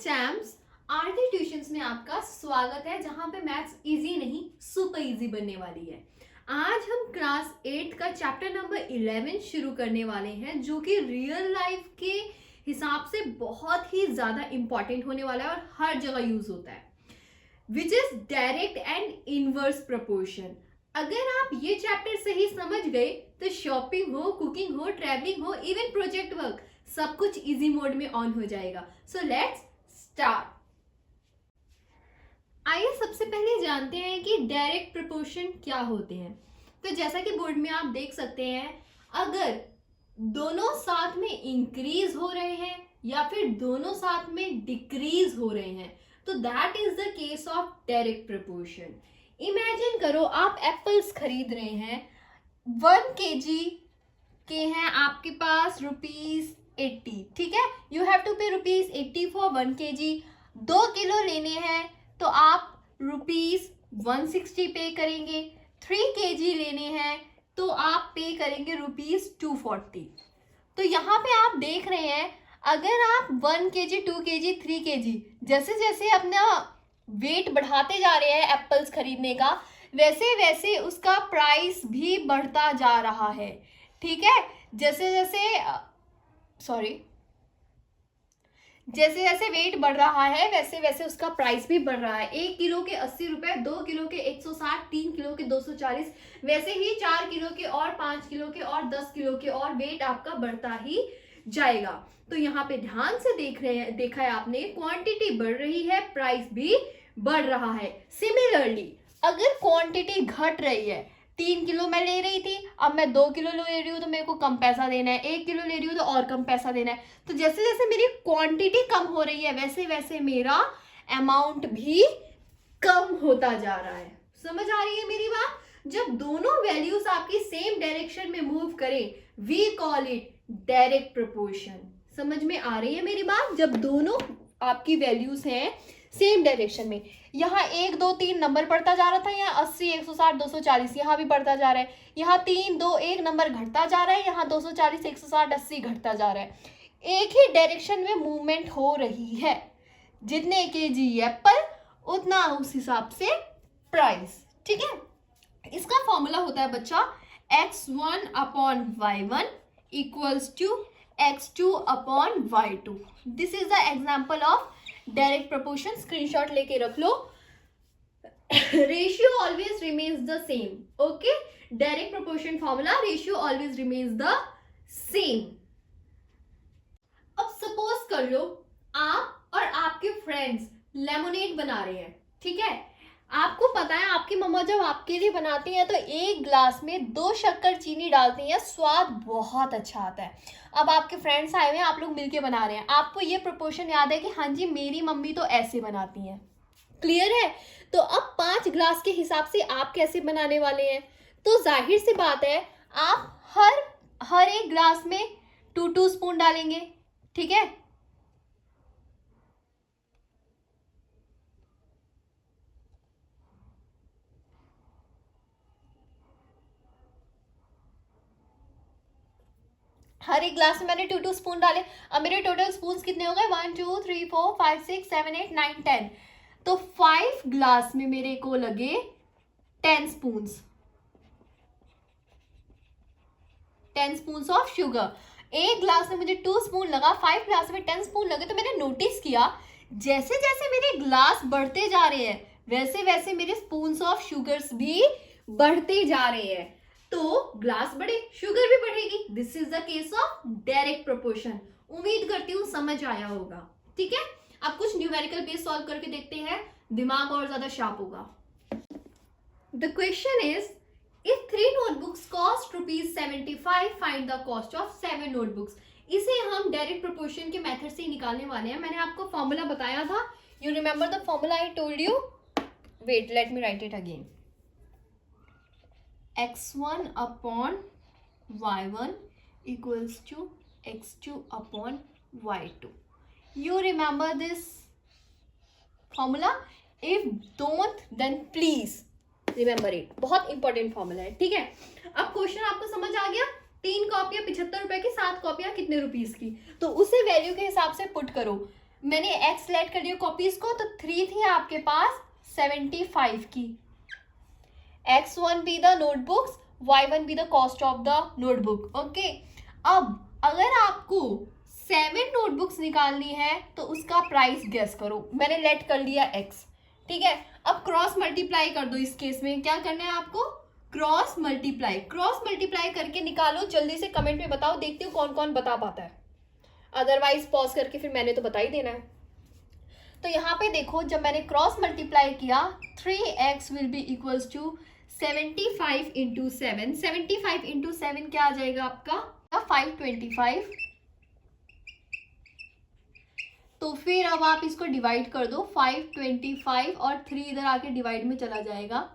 Champs, आरती tuitions में आपका स्वागत है, जहां पे मैथ्स इजी नहीं सुपर इजी बनने वाली है। आज हम क्लास 8 का चैप्टर नंबर 11 शुरू करने वाले हैं, जो कि रियल लाइफ के हिसाब से बहुत ही ज्यादा इंपॉर्टेंट होने वाला है और हर जगह यूज होता है, which is direct and inverse proportion. अगर आप ये चैप्टर सही समझ गए तो शॉपिंग हो, कुकिंग हो, ट्रैवलिंग हो, इवन प्रोजेक्ट वर्क, सब कुछ इजी मोड में ऑन हो जाएगा। So let's start. आइए सबसे पहले जानते हैं कि डायरेक्ट प्रोपोर्शन क्या होते हैं। तो जैसा कि बोर्ड में आप देख सकते हैं, अगर दोनों साथ में इंक्रीज हो रहे हैं या फिर दोनों साथ में डिक्रीज हो रहे हैं, तो that is the case of direct proportion. Imagine करो आप एप्पल्स खरीद रहे हैं, 1 kg के हैं आपके पास ₹80, ठीक है। यू हैव टू पे ₹80 फॉर 1 kg। 2 किलो लेने हैं तो आप ₹160 पे करेंगे। 3 kg लेने हैं तो आप पे करेंगे ₹240। तो यहाँ पे आप देख रहे हैं, अगर आप 1 kg, 2 kg, 3 kg जैसे जैसे अपना वेट बढ़ाते जा रहे हैं एप्पल्स खरीदने का, वैसे वैसे उसका प्राइस भी बढ़ता जा रहा है, ठीक है। जैसे जैसे वेट बढ़ रहा है वैसे वैसे उसका प्राइस भी बढ़ रहा है। 1 किलो के 80 रुपए, 2 किलो के 160, 3 किलो के 240, वैसे ही 4 किलो के और 5 किलो के और 10 किलो के और वेट आपका बढ़ता ही जाएगा। तो यहाँ पे ध्यान से देखा है आपने, क्वांटिटी बढ़ रही है, प्राइस भी बढ़ रहा है। सिमिलरली अगर क्वांटिटी घट रही है, 3 किलो मैं ले रही थी, अब मैं 2 किलो ले रही हूँ तो मेरे को कम पैसा देना है, 1 किलो ले रही हूँ तो और कम पैसा देना है। तो जैसे जैसे मेरी क्वांटिटी कम हो रही है वैसे वैसे मेरा अमाउंट भी कम होता जा रहा है। समझ आ रही है मेरी बात? जब दोनों वैल्यूज आपकी सेम डायरेक्शन में मूव करें, we call it direct proportion. समझ में आ रही है मेरी बात? जब दोनों आपकी वैल्यूज हैं सेम डायरेक्शन में, यहाँ 1 2 3 नंबर बढ़ता जा रहा था, यहाँ 80 160 240 यहाँ भी बढ़ता जा रहा है, यहाँ 3 2 1 नंबर घटता जा रहा है, यहाँ 240 160 80 घटता जा रहा है। एक ही डायरेक्शन में मूवमेंट हो रही है। जितने kg एप्पल उतना उस हिसाब से प्राइस, ठीक है। इसका फॉर्मूला होता है बच्चा x1/y1 equals to x2/y2। This is the example of direct proportion. Screenshot लेके रख लो। Ratio always remains the same, okay. Direct proportion formula, ratio always remains the same. अब सपोज कर लो आप और आपके फ्रेंड्स लेमोनेड बना रहे हैं, ठीक है। आपको पता है आपकी मम्मा जब आपके लिए बनाती हैं तो 1 ग्लास में 2 शक्कर चीनी डालती हैं, स्वाद बहुत अच्छा आता है। अब आपके फ्रेंड्स आए हुए हैं, आप लोग मिलके बना रहे हैं, आपको ये प्रोपोर्शन याद है कि हाँ जी मेरी मम्मी तो ऐसे बनाती हैं, क्लियर है। तो अब 5 ग्लास के हिसाब से आप कैसे बनाने वाले हैं? तो जाहिर सी बात है, आप हर एक ग्लास में 2 स्पून डालेंगे, ठीक है। हर एक ग्लास में मैंने 2 स्पून डाले। अब मेरे टोटल स्पून कितने हो गए? 1 2 3 4 5 6 7 8 9 10। तो 5 ग्लास में मेरे को लगे 10 स्पून, 10 स्पून ऑफ शुगर। एक ग्लास में मुझे 2 स्पून लगा, 5 ग्लास में 10 स्पून लगे। तो मैंने नोटिस किया जैसे जैसे मेरे ग्लास बढ़ते जा रहे हैं वैसे वैसे मेरे स्पून ऑफ शुगर्स भी बढ़ते जा रहे हैं। तो ग्लास बढ़े, शुगर भी बढ़ेगी। This is the case of direct proportion. उम्मीद करती हूँ समझ आया होगा, ठीक है। अब कुछ न्यूमेरिकल बेस सॉल्व करके देखते हैं, दिमाग और ज्यादा शार्प होगा। The question is, if 3 notebooks cost ₹75, find the cost of 7 notebooks। इसे हम डायरेक्ट प्रोपोर्शन के मेथड से ही निकालने वाले हैं। मैंने आपको फॉर्मूला बताया था, you remember the formula I told you? Wait, let me write it again. x1/y1 equals to x2/y2। You remember this formula? If don't, then please remember it। बहुत इंपॉर्टेंट फॉर्मूला है, ठीक है। अब क्वेश्चन आपको समझ आ गया? 3 कॉपियां 75 रुपए की, 7 कॉपियां कितने रुपीस की, तो उसे वैल्यू के हिसाब से पुट करो। मैंने x लेट कर दिया कॉपीज को, तो 3 थी आपके पास 75 की। x1 be the notebooks, y1 be the cost of the notebook. Okay, अब अगर आपको 7 नोटबुक्स निकालनी है तो उसका प्राइस गेस करो। मैंने लेट कर लिया x, ठीक है। अब क्रॉस मल्टीप्लाई कर दो। इस केस में क्या करना है आपको, क्रॉस मल्टीप्लाई करके निकालो। जल्दी से कमेंट में बताओ, देखती हूँ कौन कौन बता पाता है, अदरवाइज पॉज करके फिर मैंने तो बता ही देना है। तो यहाँ पे देखो, जब मैंने क्रॉस मल्टीप्लाई किया 3x will be equals to 75 into 7। 75 into 7 क्या आ जाएगा आपका 525। तो फिर अब आप इसको डिवाइड कर दो, 525 और 3 इधर आके डिवाइड में चला जाएगा।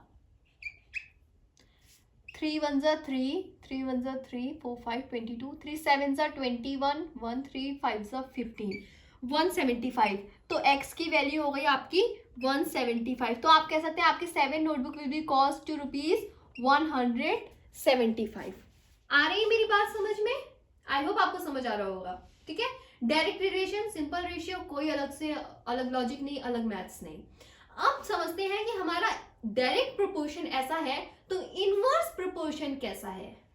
3 1 जा 3, 3 1 जा 3, 4 5 22, 3 7 जा 21, 1 3 5 जा 15, 175। तो x की वैल्यू हो गई आपकी 175। तो आप कह सकते हैं आपकी 7 notebook will be cost to ₹175। आ रही है मेरी बात समझ में? आई होप आपको समझ आ रहा होगा, ठीक है। डायरेक्ट रिलेशन, सिंपल रेशियो, कोई अलग लॉजिक नहीं, अलग मैथ्स नहीं। अब समझते हैं कि हमारा डायरेक्ट प्रोपोर्शन ऐसा है, तो इनवर्स प्रोपोर्शन कैसा है।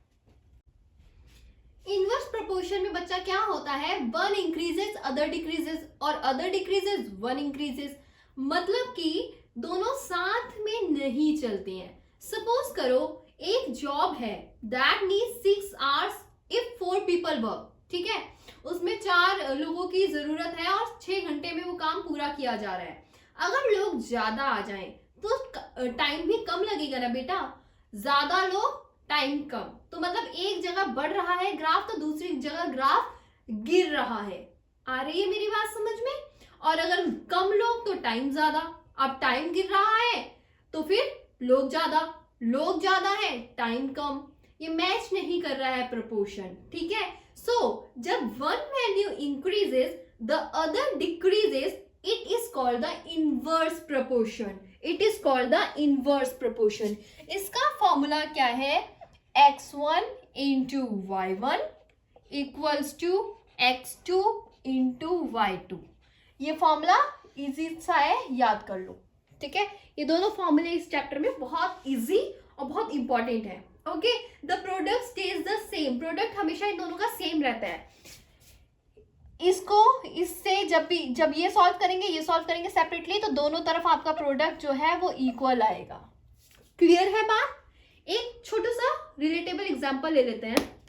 इनवर्स प्रोपोर्शन में बच्चा क्या होता है, 1 इंक्रीजेस अदर डिक्रीजेस और अदर डिक्रीजेस 1 इंक्रीजेस। मतलब कि दोनों साथ में नहीं चलते हैं। सपोज करो एक जॉब है that needs 6 hours if 4 people work, ठीक है। उसमें 4 लोगों की जरूरत है और 6 घंटे में वो काम पूरा किया जा रहा है। अगर लोग ज्यादा आ जाएं तो टाइम भी कम लगेगा ना बेटा, ज्यादा लोग टाइम कम। तो मतलब एक जगह बढ़ रहा है ग्राफ तो दूसरी जगह ग्राफ गिर रहा है। आ रही है मेरी बात समझ में? और अगर कम लोग तो टाइम ज्यादा। अब टाइम गिर रहा है तो फिर लोग ज्यादा है टाइम कम। ये मैच नहीं कर रहा है प्रोपोर्शन, ठीक है। सो जब one value increases the other decreases, it is called the inverse proportion. It is called the inverse proportion. इसका फॉर्मूला क्या है, x1 into y1 equals to x2 into y2। ये फॉर्मूला इजी सा है, याद कर लो, ठीक है। ये दोनों फॉर्मूले इस चैप्टर में बहुत इजी और बहुत इंपॉर्टेंट है। Okay, the product stage the same. Product हमेशा इन दोनों का सेम रहता है। इससे जब ये सॉल्व करेंगे सेपरेटली, तो दोनों तरफ आपका प्रोडक्ट जो है वो इक्वल आएगा। क्लियर है बात? एक छोटा सा रिलेटेबल एग्जांपल ले लेते हैं।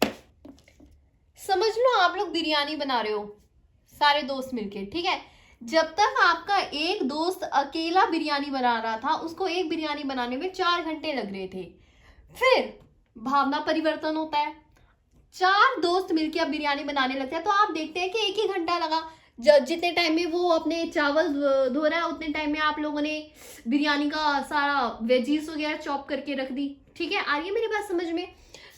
समझ लो आप लोग बिरयानी बना रहे हो सारे दोस्त मिलके, ठीक है। जब तक आपका एक दोस्त अकेला बिरयानी बना रहा था, उसको एक बिरयानी बनाने में 4 घंटे लग रहे थे। फिर भावना परिवर्तन होता है, 4 दोस्त मिलकर अब बिरयानी बनाने लगते हैं, तो आप देखते हैं कि 1 ही घंटा लगा। जितने टाइम में वो अपने चावल धो रहा है, उतने टाइम में आप लोगों ने बिरयानी का सारा वेजीज वगैरह चॉप करके रख दी, ठीक है। आ रही है मेरी बात समझ में?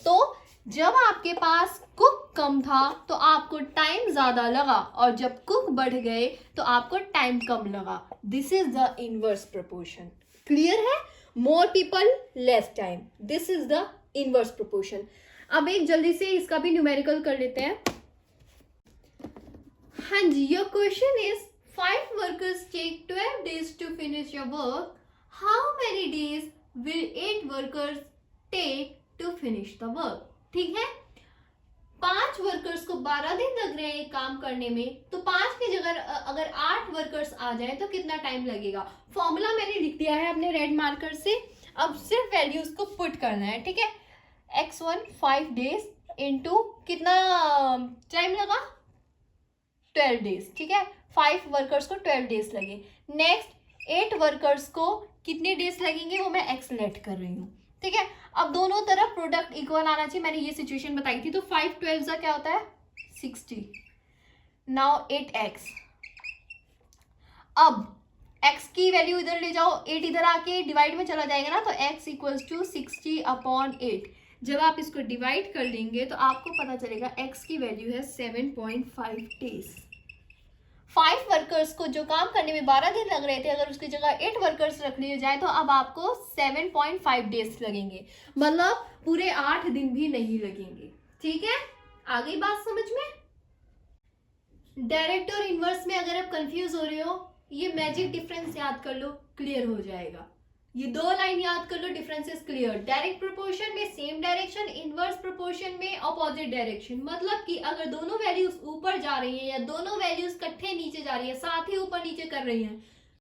तो जब आपके पास कुक कम था तो आपको टाइम ज्यादा लगा, और जब कुक बढ़ गए तो आपको टाइम कम लगा। This is the inverse proportion. Clear है? More people less time, this is the inverse proportion. अब एक जल्दी से इसका भी न्यूमेरिकल कर लेते हैं। हाँ जी, your question is 5 workers take 12 days to finish your work. How many days will 8 workers take to finish the work? ठीक है, 5 वर्कर्स को 12 दिन लग रहे हैं काम करने में, तो 5 की जगह अगर 8 वर्कर्स आ जाए तो कितना टाइम लगेगा। फॉर्मूला मैंने लिख दिया है अपने रेड मार्कर से, अब सिर्फ वैल्यूज को पुट करना है, ठीक है। x1 5 days इंटू कितना टाइम लगा, 12 days, ठीक है। 5 वर्कर्स को 12 days लगे। नेक्स्ट 8 वर्कर्स को कितने डेज लगेंगे वो मैं एक्स लेट कर रही हूँ, ठीक है। अब दोनों तरफ प्रोडक्ट इक्वल आना चाहिए, मैंने ये सिचुएशन बताई थी। तो 5 12 का क्या होता है 60। Now 8x। अब x की वैल्यू इधर ले जाओ, 8 इधर आके डिवाइड में चला जाएगा ना, तो x इक्वल्स टू 60/8। जब आप इसको डिवाइड कर लेंगे तो आपको पता चलेगा x की वैल्यू है 7.5 डेज। 5 वर्कर्स को जो काम करने में 12 दिन लग रहे थे, अगर उसकी जगह 8 वर्कर्स रख लिए जाए तो अब आपको 7.5 डेज लगेंगे, मतलब पूरे 8 दिन भी नहीं लगेंगे, ठीक है। आ गई बात समझ में? डायरेक्ट और इनवर्स में अगर आप कंफ्यूज हो रहे हो, ये मैजिक डिफरेंस याद कर लो, क्लियर हो जाएगा। ये दो लाइन याद कर लो, difference is clear. Direct proportion में सेम डायरेक्शन, इनवर्स प्रोपोर्शन में अपोजिट डायरेक्शन। मतलब कि अगर दोनों वैल्यूज ऊपर जा रही हैं या दोनों वैल्यूज इकट्ठे नीचे जा रही है, साथ ही ऊपर नीचे कर रही हैं,